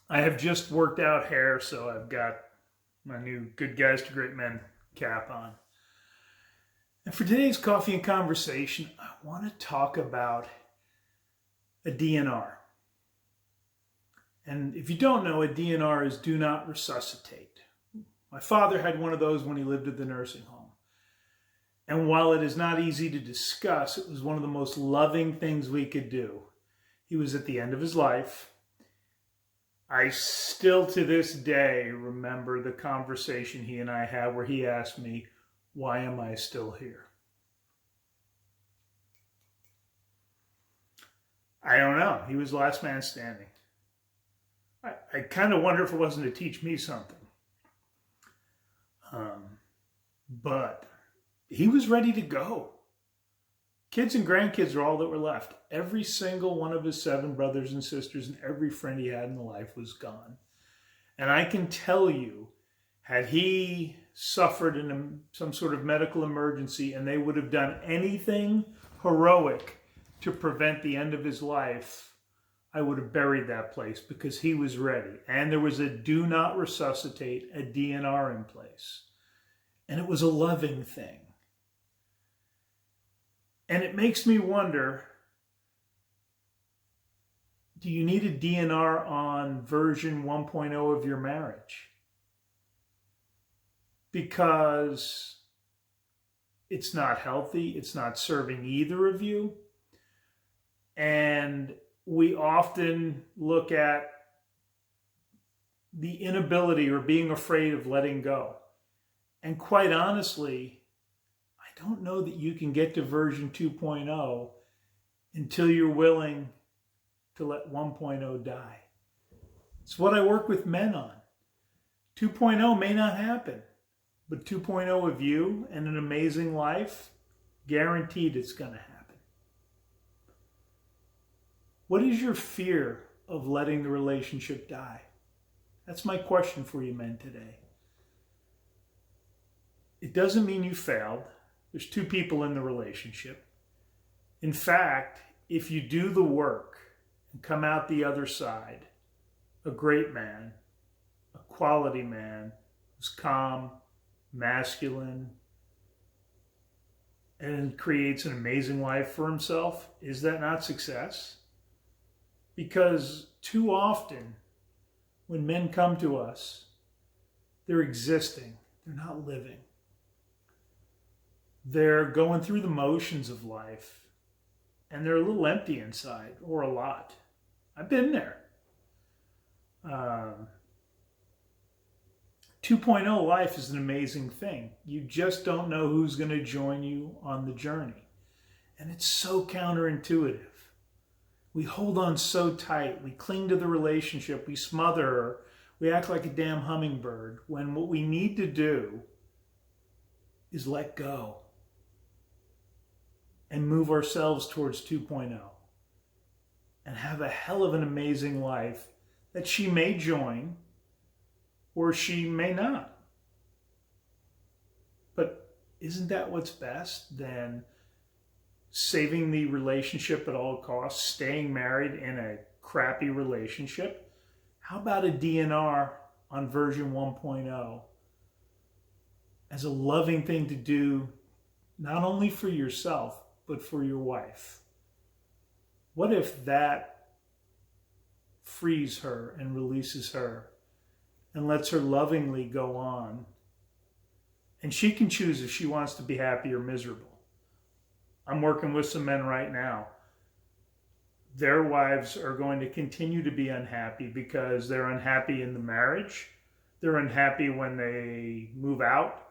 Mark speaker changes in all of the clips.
Speaker 1: I have just worked out hair, so I've got my new Good Guys to Great Men cap on. And for today's coffee and conversation, I want to talk about a DNR. And if you don't know, a DNR is do not resuscitate. My father had one of those when he lived at the nursing home. And while it is not easy to discuss, it was one of the most loving things we could do. He was at the end of his life. I still to this day remember the conversation he and I had where he asked me, "Why am I still here?" I don't know. He was the last man standing. I kind of wonder if it wasn't to teach me something. But he was ready to go. Kids and grandkids are all that were left. Every single one of his 7 brothers and sisters and every friend he had in life was gone. And I can tell you, had he suffered in some sort of medical emergency and they would have done anything heroic to prevent the end of his life, I would have buried that place because he was ready. And there was a do not resuscitate, a DNR in place. And it was a loving thing. And it makes me wonder, do you need a DNR on version 1.0 of your marriage? Because it's not healthy, it's not serving either of you. And we often look at the inability or being afraid of letting go. And quite honestly, I don't know that you can get to version 2.0 until you're willing to let 1.0 die. It's what I work with men on. 2.0 may not happen, but 2.0 of you and an amazing life, guaranteed it's going to happen. What is your fear of letting the relationship die? That's my question for you men today. It doesn't mean you failed. There's 2 people in the relationship. In fact, if you do the work and come out the other side, a great man, a quality man who's calm, masculine, and creates an amazing life for himself, is that not success? Because too often, when men come to us, they're existing, they're not living. They're going through the motions of life, and they're a little empty inside, or a lot. I've been there. 2.0 life is an amazing thing. You just don't know who's going to join you on the journey. And it's so counterintuitive. We hold on so tight. We cling to the relationship. We smother her. We act like a damn hummingbird, when what we need to do is let go and move ourselves towards 2.0 and have a hell of an amazing life that she may join or she may not. But isn't that what's best than saving the relationship at all costs, staying married in a crappy relationship? How about a DNR on version 1.0 as a loving thing to do, not only for yourself, but for your wife? What if that frees her and releases her and lets her lovingly go on? And she can choose if she wants to be happy or miserable. I'm working with some men right now. Their wives are going to continue to be unhappy because they're unhappy in the marriage. They're unhappy when they move out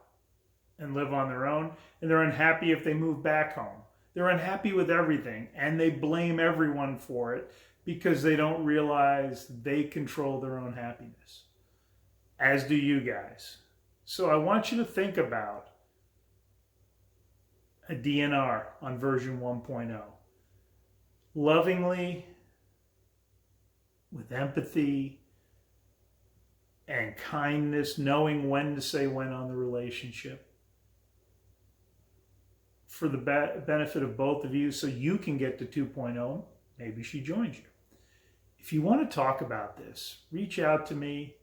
Speaker 1: and live on their own. And they're unhappy if they move back home. They're unhappy with everything, and they blame everyone for it because they don't realize they control their own happiness, as do you guys. So I want you to think about a DNR on version 1.0. Lovingly, with empathy and kindness, knowing when to say when on the relationship, for the benefit of both of you, so you can get to 2.0. Maybe she joins you. if you want to talk about this, reach out to me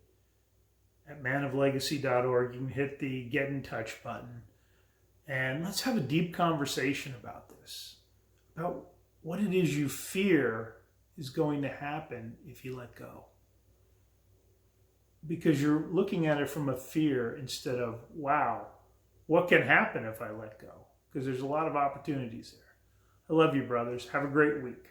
Speaker 1: at manoflegacy.org. You can hit the Get in Touch button. And let's have a deep conversation about this, about what it is you fear is going to happen if you let go. Because you're looking at it from a fear instead of, wow, what can happen if I let go? Because there's a lot of opportunities there. I love you, brothers. Have a great week.